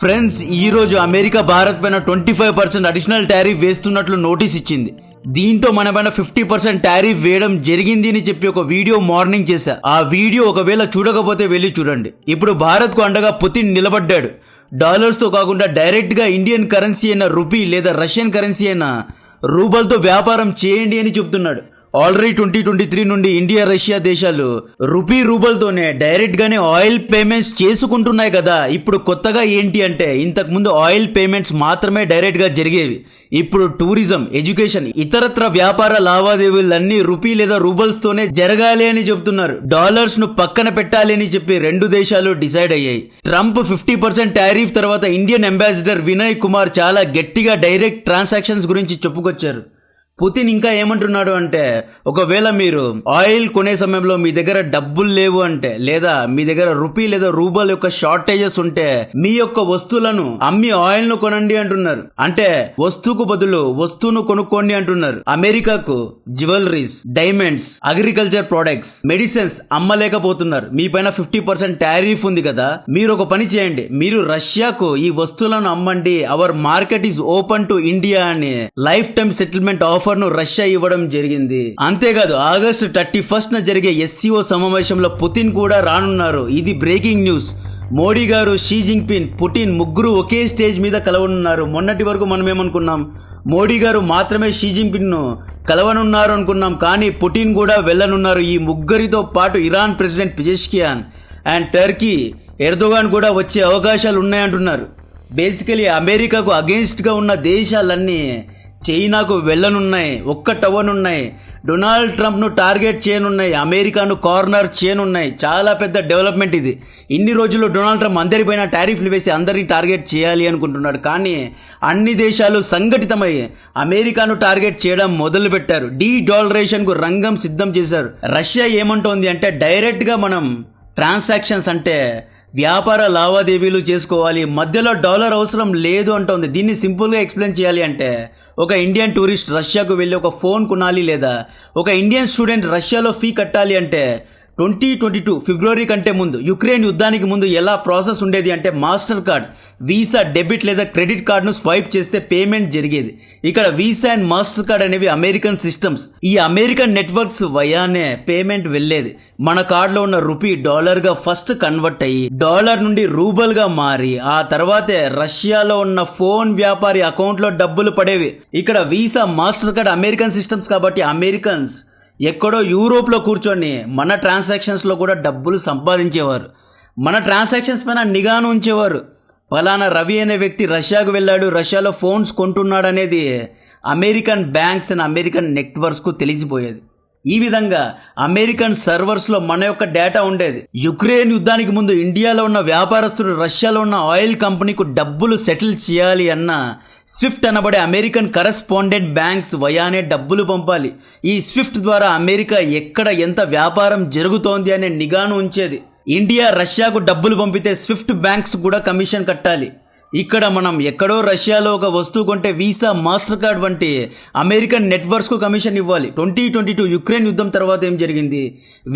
Friends, ఈ రోజు America Bharat పైన 25% అడిషనల్ టారిఫ్ వేస్తున్నట్లు నోటీస్ ఇచ్చింది. దీంతో మన పైన 50% టారిఫ్ వేయడం జరిగింది అని చెప్పి ఒక వీడియో మార్నింగ్ చేశా. ఆ వీడియో ఒకవేళ చూడకపోతే వెళ్ళి చూడండి. ఇప్పుడు భారత్ కు అండగా పుతిన్ నిలబడ్డాడు. డాలర్స్ తో కాకుండా డైరెక్ట్ గా ఇండియన్ కరెన్సీ అయిన రూపీ లేదా రష్యన్ కరెన్సీ అయిన రూబల్ తో వ్యాపారం చేయండి అని చెప్తున్నాడు. ఆల్రెడీ 2023 నుండి ఇండియా రష్యా దేశాలు రూపీ రూబల్ తోనే డైరెక్ట్ గానే ఆయిల్ పేమెంట్స్ చేసుకుంటున్నాయి కదా. ఇప్పుడు కొత్తగా ఏంటి అంటే, ఇంతకు ముందు ఆయిల్ పేమెంట్స్ మాత్రమే డైరెక్ట్ గా జరిగేవి. ఇప్పుడు టూరిజం, ఎడ్యుకేషన్, ఇతరత్ర వ్యాపార లావాదేవీలన్నీ రూపీ లేదా రూబల్స్ తోనే జరగాలి అని చెప్తున్నారు. డాలర్స్ ను పక్కన పెట్టాలి అని చెప్పి రెండు దేశాలు డిసైడ్ అయ్యాయి. ట్రంప్ 50% టారిఫ్ తర్వాత ఇండియన్ అంబాసిడర్ వినయ్ కుమార్ చాలా గట్టిగా డైరెక్ట్ ట్రాన్సాక్షన్స్ గురించి చెప్పుకొచ్చారు. పుతిన్ ఇంకా ఏమంటున్నాడు అంటే, ఒకవేళ మీరు ఆయిల్ కొనే సమయంలో మీ దగ్గర డబ్బులు లేవు అంటే, లేదా మీ దగ్గర రూపీ లేదా రూబల్ యొక్క షార్టేజెస్ ఉంటే మీ యొక్క వస్తువులను అమ్మి ఆయిల్ ను కొనండి అంటున్నారు. అంటే వస్తువుకు బదులు వస్తువును కొనుక్కోండి అంటున్నారు. అమెరికాకు jewelleries, diamonds, agriculture products, medicines అమ్మలేకపోతున్నారు. మీ పైన 50% టారిఫ్ ఉంది కదా. మీరు ఒక పని చేయండి, మీరు రష్యాకు ఈ వస్తువులను అమ్మండి. Our market is open to India అని లైఫ్ టైమ్ సెటిల్మెంట్ ఆఫర్ ను రష్యా ఇవ్వడం జరిగింది. అంతేకాదు ఆగస్టు 31 జరిగే SCO సమావేశంలో పుతిన్ కూడా రానున్నారు. ఇది బ్రేకింగ్ న్యూస్. మోడీ గారు, షీ జిన్పింగ్, పుటిన్ ముగ్గురు ఒకే స్టేజ్ మీద కలవనున్నారు. మొన్నటి వరకు మనం ఏమనుకున్నాం, మోడీ గారు మాత్రమే షీ జిన్పింగ్ ను కలవనున్నారు అనుకున్నాం. కానీ పుటిన్ కూడా వెళ్ళనున్నారు. ఈ ముగ్గురితో పాటు Iran president Pezeshkian and Turkey Erdogan కూడా వచ్చే అవకాశాలు ఉన్నాయంటున్నారు. బేసికలీ అమెరికాకు అగెన్స్ట్ గా ఉన్న దేశాలన్నీ చైనాకు వెళ్ళనున్నాయి, ఒక్కటవ్వనున్నాయి. డొనాల్డ్ ట్రంప్ ను టార్గెట్ చేయనున్నాయి, అమెరికాను కార్నర్ చేయనున్నాయి. చాలా పెద్ద డెవలప్మెంట్ ఇది. ఇన్ని రోజుల్లో డొనాల్డ్ ట్రంప్ అందరిపైన టారిఫ్లు వేసి అందరినీ టార్గెట్ చేయాలి అనుకుంటున్నాడు. కానీ అన్ని దేశాలు సంఘటితమై అమెరికాను టార్గెట్ చేయడం మొదలు పెట్టారు. డీడాలరైజేషన్ కు రంగం సిద్ధం చేశారు. రష్యా ఏమంటోంది అంటే, డైరెక్ట్ గా మనం ట్రాన్సాక్షన్స్ అంటే వ్యాపార లావాదేవీలు చేసుకోవాలి, మధ్యలో డాలర్ అవసరం లేదు అంటోంది. దీన్ని సింపుల్ గా ఎక్స్ప్లెయిన్ చేయాలి అంటే, ఒక ఇండియన్ టూరిస్ట్ రష్యాకు వెళ్ళి ఒక ఫోన్ కొనాలి, లేదా ఒక ఇండియన్ స్టూడెంట్ రష్యాలో ఫీ కట్టాలి అంటే 2022 ఫిబ్రవరి కంటే ముందు, యుక్రెయిన్ యుద్ధానికి ముందు ఎలా ప్రాసెస్ ఉండేది అంటే, మాస్టర్ కార్డ్, వీసా, డెబిట్ లేదా క్రెడిట్ కార్డ్ ను స్వైప్ చేస్తే పేమెంట్ జరిగేది. ఇక్కడ వీసా అండ్ మాస్టర్ కార్డ్ అనేవి అమెరికన్ సిస్టమ్స్. ఈ అమెరికన్ నెట్వర్క్స్ వయానే పేమెంట్ వెళ్లేది. మన కార్డ్ లో ఉన్న రూపీ డాలర్ గా ఫస్ట్ కన్వర్ట్ అయ్యి డాలర్ నుండి రూబల్ గా మారి ఆ తర్వాతే రష్యాలో ఉన్న ఫోన్ వ్యాపారి అకౌంట్ లో డబ్బులు పడేవి. ఇక్కడ visa, master card American systems కాబట్టి అమెరికన్స్ ఎక్కడో యూరోప్ లో కూర్చొని మన ట్రాన్సాక్షన్స్ లో కూడా డబ్బులు సంపాదించేవారు. మన ట్రాన్సాక్షన్స్ పైన నిఘాను ఉంచేవారు. ఫలానా రవి అనే వ్యక్తి రష్యాకు వెళ్ళాడు, రష్యాలో ఫోన్స్ కొంటున్నాడు అనేది American banks and American networks కు తెలిసిపోయేది. ఈ విధంగా అమెరికన్ సర్వర్స్ లో మన యొక్క డేటా ఉండేది. యుక్రెయిన్ యుద్ధానికి ముందు ఇండియాలో ఉన్న వ్యాపారస్తుడు రష్యాలో ఉన్న ఆయిల్ కంపెనీకు డబ్బులు సెటిల్ చేయాలి అన్న స్విఫ్ట్ అనబడే అమెరికన్ కరెస్పాండెంట్ బ్యాంక్స్ వయానే డబ్బులు పంపాలి. ఈ స్విఫ్ట్ ద్వారా అమెరికా ఎక్కడ ఎంత వ్యాపారం జరుగుతోంది అనే నిఘాను ఉంచేది. ఇండియా రష్యాకు డబ్బులు పంపితే స్విఫ్ట్ బ్యాంక్స్ కూడా కమిషన్ కట్టాలి. ఇక్కడ మనం ఎక్కడో రష్యాలో ఒక వస్తువు కొంటే వీసా, మాస్టర్ కార్డ్ వంటి అమెరికన్ నెట్వర్క్స్ కు కమిషన్ ఇవ్వాలి. 2022 యుక్రెయిన్ యుద్ధం తర్వాత ఏం జరిగింది,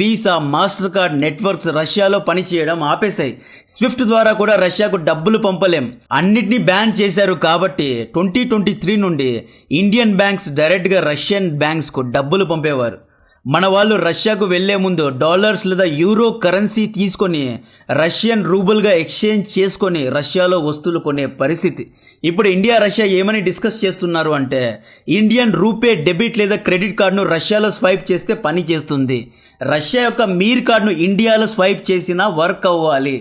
వీసా, మాస్టర్ కార్డ్ నెట్వర్క్స్ రష్యాలో పనిచేయడం ఆపేశాయి. స్విఫ్ట్ ద్వారా కూడా రష్యాకు డబ్బులు పంపలేం, అన్నిటినీ బ్యాన్ చేశారు. కాబట్టి 2023 నుండి ఇండియన్ బ్యాంక్స్ డైరెక్ట్ గా రష్యన్ బ్యాంక్స్ కు డబ్బులు పంపేవారు. మన వాళ్ళు రష్యాకు వెళ్లే ముందు డాలర్స్ లేదా యూరో కరెన్సీ తీసుకొని రష్యన్ రూబుల్ గా ఎక్స్చేంజ్ చేసుకొని రష్యాలో వస్తువులు కొనే పరిస్థితి. ఇప్పుడు ఇండియా రష్యా ఏమని డిస్కస్ చేస్తున్నారు అంటే, ఇండియన్ రూపే డెబిట్ లేదా క్రెడిట్ కార్డును రష్యాలో స్వైప్ చేస్తే పని చేస్తుంది. రష్యా యొక్క మీర్ కార్డును ఇండియాలో స్వైప్ చేసినా వర్క్ అవ్వాలి.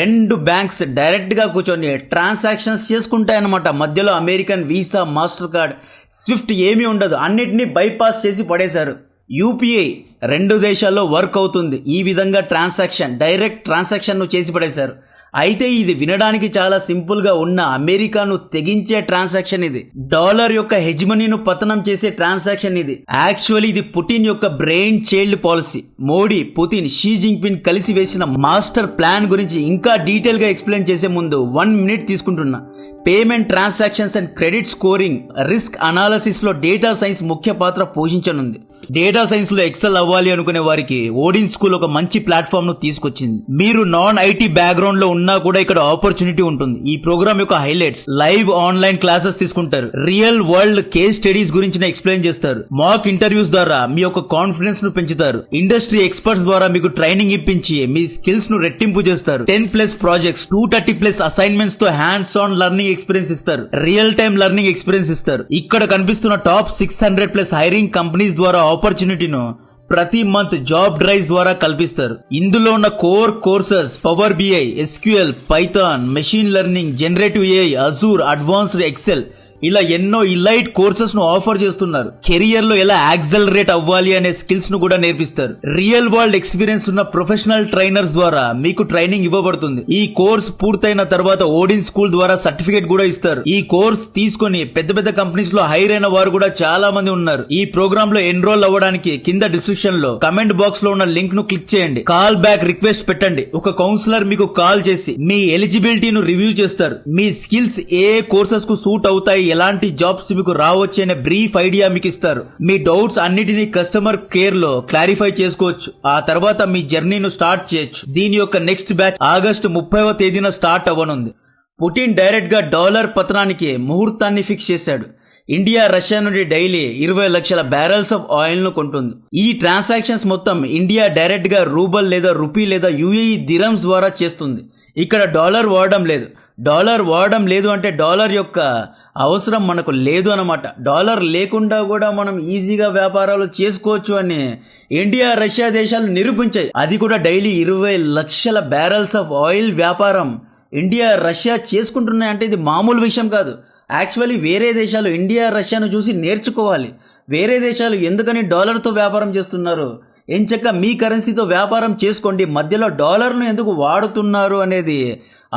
రెండు బ్యాంక్స్ డైరెక్ట్ గా కూర్చొని ట్రాన్సాక్షన్స్ చేసుకుంటాయన్నమాట. మధ్యలో American visa, master card, Swift ఏమీ ఉండదు. అన్నిటినీ బైపాస్ చేసి పడేశారు. యూపీఐ రెండు దేశాల్లో వర్క్ అవుతుంది. ఈ విధంగా డైరెక్ట్ ట్రాన్సాక్షన్ ను చేసి పడేశారు. అయితే ఇది వినడానికి చాలా సింపుల్ గా ఉన్న అమెరికాను తెగించే ట్రాన్సాక్షన్ ఇది. డాలర్ యొక్క హెజిమనీను పతనం చేసే ట్రాన్సాక్షన్ ఇది. యాక్చువల్లీ ఇది పుటిన్ యొక్క brain child policy. Modi, Putin, Xi Jinping కలిసి వేసిన మాస్టర్ ప్లాన్ గురించి ఇంకా డీటెయిల్ గా ఎక్స్ప్లెయిన్ చేసే ముందు 1 మినిట్ తీసుకుంటున్నా. Payment, transactions and credit scoring, risk analysis లో డేటా సైన్స్ ముఖ్య పాత్ర పోషించనుంది. డేటా సైన్స్ లో ఎక్సెల్ అవ్వాలి అనుకునే వారికి ఓడిన్ స్కూల్ ఒక మంచి ప్లాట్ఫామ్ ను తీసుకొచ్చింది. మీరు నాన్ ఐటీ బ్యాక్గ్రౌండ్ లో ఉన్నా కూడా ఇక్కడ ఆపర్చునిటీ ఉంటుంది. ఈ ప్రోగ్రామ్ యొక్క హైలైట్స్: లైవ్ ఆన్లైన్ క్లాసెస్ తీసుకుంటారు, రియల్ వరల్డ్ కేస్ స్టడీస్ గురించి ఎక్స్ప్లెయిన్ చేస్తారు, మాక్ ఇంటర్వ్యూస్ ద్వారా మీ యొక్క కాన్ఫిడెన్స్ ను పెంచుతారు, ఇండస్ట్రీ ఎక్స్పర్ట్స్ ద్వారా మీకు ట్రైనింగ్ ఇప్పించి మీ స్కిల్స్ ను రెట్టింపు చేస్తారు, 10+ ప్రాజెక్ట్స్, 230+ అసైన్మెంట్స్ తో హ్యాండ్స్ ఆన్ లెర్నింగ్ ఎక్స్పీరియన్స్ ఇస్తారు, రియల్ టైమ్ లెర్నింగ్ ఎక్స్పీరియన్స్ ఇస్తారు. ఇక్కడ కనిపిస్తున్న టాప్ 600+ హైరింగ్ కంపెనీస్ ద్వారా ఆపర్చునిటీను ప్రతి మంత్ జాబ్ డ్రైవ్స్ ద్వారా కల్పిస్తారు. ఇందులో ఉన్న core courses power BI, SQL, Python, machine learning, generative AI, Azure, advanced Excel ఇలా ఎన్నో ఇలైట్ కోర్సెస్ ను ఆఫర్ చేస్తున్నారు. కెరియర్ లో ఎలా యాక్సలరేట్ అవ్వాలి అనే స్కిల్స్ ను కూడా నేర్పిస్తారు. రియల్ వరల్డ్ ఎక్స్పీరియన్స్ ఉన్న ప్రొఫెషనల్ ట్రైనర్స్ ద్వారా మీకు ట్రైనింగ్ ఇవ్వబడుతుంది. ఈ కోర్స్ పూర్తయిన తర్వాత ఓడిన్ స్కూల్ ద్వారా సర్టిఫికేట్ కూడా ఇస్తారు. ఈ కోర్స్ తీసుకొని పెద్ద పెద్ద కంపెనీస్ లో హైర్ అయిన వారు కూడా చాలా మంది ఉన్నారు. ఈ ప్రోగ్రామ్ లో ఎన్రోల్ అవ్వడానికి కింద డిస్క్రిప్షన్ లో కమెంట్ బాక్స్ లో ఉన్న లింక్ ను క్లిక్ చేయండి. కాల్ బ్యాక్ రిక్వెస్ట్ పెట్టండి. ఒక కౌన్సిలర్ మీకు కాల్ చేసి మీ ఎలిజిబిలిటీను రివ్యూ చేస్తారు. మీ స్కిల్స్ ఏ కోర్సెస్ కు సూట్ అవుతాయి, ఎలాంటి జాబ్స్ మీకు రావచ్చు అనే బ్రీఫ్ ఐడియా మీకు ఇస్తారు. మీ డౌట్స్ అన్నిటినీ కస్టమర్ కేర్ లో క్లారిఫై చేసుకోవచ్చు. ఆ తర్వాత మీ జర్నీను స్టార్ట్ చేయొచ్చు. దీని యొక్క నెక్స్ట్ బ్యాచ్ ఆగస్టు 30వ తేదీన స్టార్ట్ అవ్వనుంది. పుటిన్ డైరెక్ట్ గా డాలర్ పతనానికి ముహూర్తాన్ని ఫిక్స్ చేశాడు. ఇండియా రష్యా నుండి డైలీ 20 లక్షల బ్యారెల్స్ ఆఫ్ ఆయిల్ ను కొంటుంది. ఈ ట్రాన్సాక్షన్స్ మొత్తం ఇండియా డైరెక్ట్ గా రూబల్ లేదా రూపీ లేదా యుఏఈ దిరమ్స్ ద్వారా చేస్తుంది. ఇక్కడ డాలర్ వాడడం లేదు అంటే డాలర్ యొక్క అవసరం మనకు లేదు అన్నమాట. డాలర్ లేకుండా కూడా మనం ఈజీగా వ్యాపారాలు చేసుకోవచ్చు అని ఇండియా రష్యా దేశాలు నిరూపించాయి. అది కూడా డైలీ 20 లక్షల బ్యారెల్స్ ఆఫ్ ఆయిల్ వ్యాపారం ఇండియా రష్యా చేసుకుంటున్నాయంటే ఇది మామూలు విషయం కాదు. యాక్చువల్లీ వేరే దేశాలు ఇండియా రష్యాను చూసి నేర్చుకోవాలి. వేరే దేశాలు ఎందుకని డాలర్తో వ్యాపారం చేస్తున్నారు, ఎంచక్క మీ కరెన్సీతో వ్యాపారం చేసుకోండి, మధ్యలో డాలర్ను ఎందుకు వాడుతున్నారు అనేది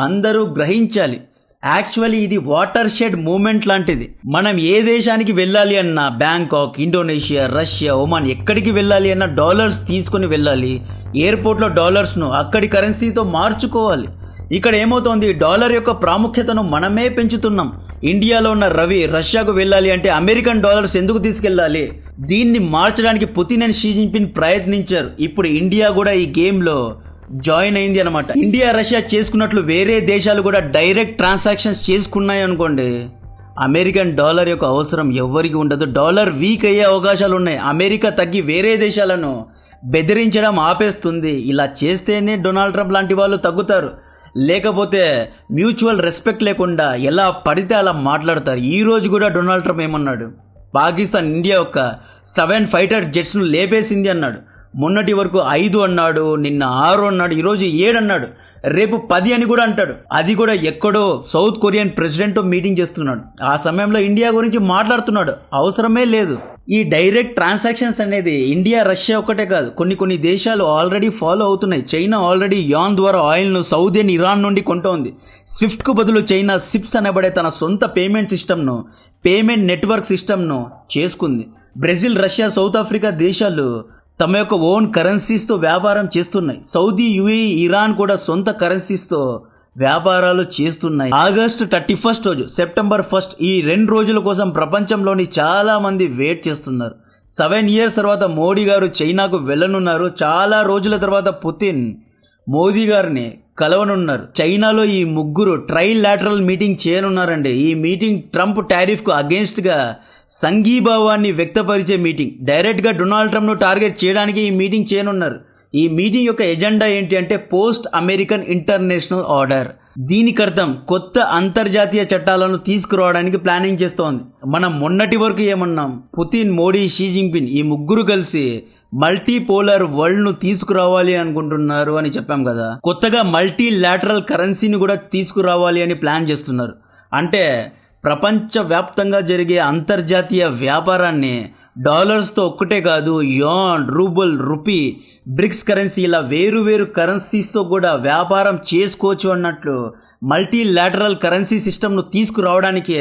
అందరూ గ్రహించాలి. యాక్చువల్లీ ఇది వాటర్ షెడ్ మూవ్మెంట్ లాంటిది. మనం ఏ దేశానికి వెళ్ళాలి అన్నా, బ్యాంకాక్, ఇండోనేషియా, రష్యా, ఒమాన్ ఎక్కడికి వెళ్ళాలి అన్నా డాలర్స్ తీసుకుని వెళ్ళాలి. ఎయిర్పోర్ట్లో డాలర్స్ను అక్కడి కరెన్సీతో మార్చుకోవాలి. ఇక్కడ ఏమవుతోంది, డాలర్ యొక్క ప్రాముఖ్యతను మనమే పెంచుతున్నాం. ఇండియాలో ఉన్న రవి రష్యాకు వెళ్ళాలి అంటే అమెరికన్ డాలర్స్ ఎందుకు తీసుకెళ్ళాలి? దీన్ని మార్చడానికి పుతిన్ అండ్ షీ జిన్పింగ్ ప్రయత్నించారు. ఇప్పుడు ఇండియా కూడా ఈ గేమ్ లో జాయిన్ అయింది అనమాట. ఇండియా రష్యా చేసుకున్నట్లు వేరే దేశాలు కూడా డైరెక్ట్ ట్రాన్సాక్షన్స్ చేసుకున్నాయి అనుకోండి, అమెరికన్ డాలర్ యొక్క అవసరం ఎవరికి ఉండదు. డాలర్ వీక్ అయ్యే అవకాశాలు ఉన్నాయి. అమెరికా తగ్గి వేరే దేశాలను బెదిరించడం ఆపేస్తుంది. ఇలా చేస్తేనే డొనాల్డ్ ట్రంప్ లాంటి వాళ్ళు తగ్గుతారు. లేకపోతే మ్యూచువల్ రెస్పెక్ట్ లేకుండా ఎలా పడితే అలా మాట్లాడతారు. ఈ రోజు కూడా డొనాల్డ్ ట్రంప్ ఏమన్నాడు, పాకిస్తాన్ ఇండియా యొక్క 7 ఫైటర్ జెట్స్ను లేపేసింది అన్నాడు. మొన్నటి వరకు 5 అన్నాడు, నిన్న 6 అన్నాడు, ఈరోజు 7 అన్నాడు, రేపు 10 అని కూడా అంటాడు. అది కూడా ఎక్కడో సౌత్ కొరియన్ ప్రెసిడెంట్ మీటింగ్ చేస్తున్నాడు. ఆ సమయంలో ఇండియా గురించి మాట్లాడుతున్నాడు. అవసరమే లేదు. ఈ డైరెక్ట్ ట్రాన్సాక్షన్స్ అనేది ఇండియా రష్యా ఒక్కటే కాదు, కొన్ని దేశాలు ఆల్రెడీ ఫాలో అవుతున్నాయి. చైనా ఆల్రెడీ యాన్ ద్వారా ఆయిల్ను సౌదీ అండ్ ఇరాన్ నుండి కొంటోంది. స్విఫ్ట్ కు బదులు చైనా సిప్స్ అనబడే తన సొంత పేమెంట్ సిస్టమ్ను, పేమెంట్ నెట్వర్క్ సిస్టమ్ను చేసుకుంది. బ్రెజిల్, రష్యా, సౌత్ ఆఫ్రికా దేశాలు తమ యొక్క ఓన్ కరెన్సీస్తో వ్యాపారం చేస్తున్నాయి. సౌదీ, యుఏఈ, ఇరాన్ కూడా సొంత కరెన్సీస్తో వ్యాపారాలు చేస్తున్నాయి. ఆగస్టు 31 రోజు, సెప్టెంబర్ 1 ఈ 2 రోజుల కోసం ప్రపంచంలోని చాలా మంది వెయిట్ చేస్తున్నారు. 7 ఇయర్స్ తర్వాత మోడీ గారు చైనాకు వెళ్ళనున్నారు. చాలా రోజుల తర్వాత పుతిన్ మోదీ గారిని కలవనున్నారు. చైనాలో ఈ ముగ్గురు ట్రైలాటరల్ మీటింగ్ చేయనున్నారండి. ఈ మీటింగ్ ట్రంప్ టారిఫ్ కు అగేన్స్ట్ గా సంఘీభావాన్ని వ్యక్తపరిచే మీటింగ్. డైరెక్ట్ గా డొనాల్డ్ ట్రంప్ ను టార్గెట్ చేయడానికి ఈ మీటింగ్ చేయనున్నారు. ఈ మీటింగ్ యొక్క ఎజెండా ఏంటి అంటే పోస్ట్ అమెరికన్ ఇంటర్నేషనల్ ఆర్డర్. దీనికి అర్థం కొత్త అంతర్జాతీయ చట్టాలను తీసుకురావడానికి ప్లానింగ్ చేస్తోంది. మనం మొన్నటి వరకు ఏమన్నాం, పుతిన్, మోడీ, షీ జిన్పింగ్ ఈ ముగ్గురు కలిసి మల్టీపోలర్ వరల్డ్ ను తీసుకురావాలి అనుకుంటున్నారు అని చెప్పాం కదా. కొత్తగా మల్టీలాటరల్ కరెన్సీని కూడా తీసుకురావాలి అని ప్లాన్ చేస్తున్నారు. అంటే ప్రపంచవ్యాప్తంగా జరిగే అంతర్జాతీయ వ్యాపారాన్ని డాలర్స్తో ఒక్కటే కాదు, an, rouble, rupee, bricks currency ఇలా వేరు కరెన్సీస్తో కూడా వ్యాపారం చేసుకోవచ్చు అన్నట్లు మల్టీలాటరల్ కరెన్సీ సిస్టమ్ను తీసుకురావడానికి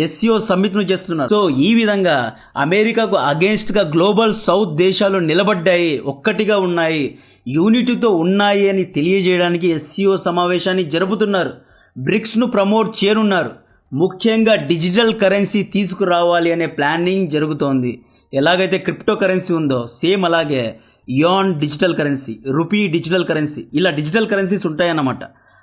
ఎస్సీఓ సమ్మిట్ను చేస్తున్నారు. సో ఈ విధంగా అమెరికాకు అగేన్స్ట్గా గ్లోబల్ సౌత్ దేశాలు నిలబడ్డాయి, ఒక్కటిగా ఉన్నాయి, యూనిటీతో ఉన్నాయి అని తెలియజేయడానికి ఎస్సీఓ సమావేశాన్ని జరుపుతున్నారు. బ్రిక్స్ను ప్రమోట్ చేయనున్నారు. ముఖ్యంగా డిజిటల్ కరెన్సీ తీసుకురావాలి అనే ప్లానింగ్ జరుగుతోంది. ఎలాగైతే క్రిప్టో కరెన్సీ ఉందో సేమ్ అలాగే an digital currency, rupee digital currency, ఇలా డిజిటల్ కరెన్సీస్ ఉంటాయన్నమాట.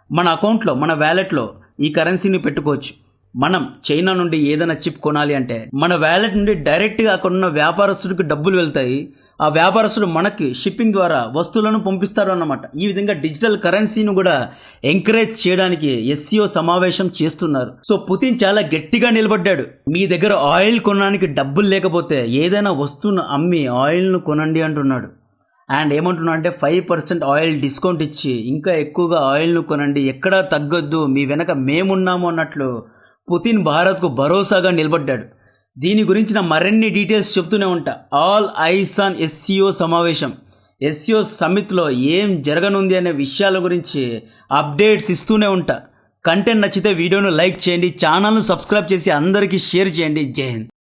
మన అకౌంట్లో, మన వ్యాలెట్లో ఈ కరెన్సీని పెట్టుకోవచ్చు. మనం చైనా నుండి ఏదైనా చిప్ కొనాలి అంటే మన వ్యాలెట్ నుండి డైరెక్ట్గా అక్కడ ఉన్న వ్యాపారస్తుడికి డబ్బులు వెళ్తాయి. ఆ వ్యాపారస్తుడు మనకి షిప్పింగ్ ద్వారా వస్తువులను పంపిస్తారు అన్నమాట. ఈ విధంగా డిజిటల్ కరెన్సీని కూడా ఎంకరేజ్ చేయడానికి SCO సమావేశం చేస్తున్నారు. సో పుతిన్ చాలా గట్టిగా నిలబడ్డాడు. మీ దగ్గర ఆయిల్ కొనడానికి డబ్బులు లేకపోతే ఏదైనా వస్తువును అమ్మి ఆయిల్ను కొనండి అంటున్నాడు. అండ్ ఏమంటున్నా అంటే 5% ఆయిల్ డిస్కౌంట్ ఇచ్చి ఇంకా ఎక్కువగా ఆయిల్ను కొనండి, ఎక్కడా తగ్గొద్దు, మీ వెనక మేమున్నాము అన్నట్లు పుతిన్ భారత్కు భరోసాగా నిలబడ్డాడు. దీని గురించిన మరిన్ని డీటెయిల్స్ చెప్తూనే ఉంటా. ఆల్ ఐస్ ఆన్ SCO సమావేశం, SCO సమ్మిట్లో ఏం జరగనుంది అనే విషయాల గురించి అప్డేట్స్ ఇస్తూనే ఉంటా. కంటెంట్ నచ్చితే వీడియోను లైక్ చేయండి, ఛానల్ను సబ్స్క్రైబ్ చేసి అందరికీ షేర్ చేయండి. జై హింద్.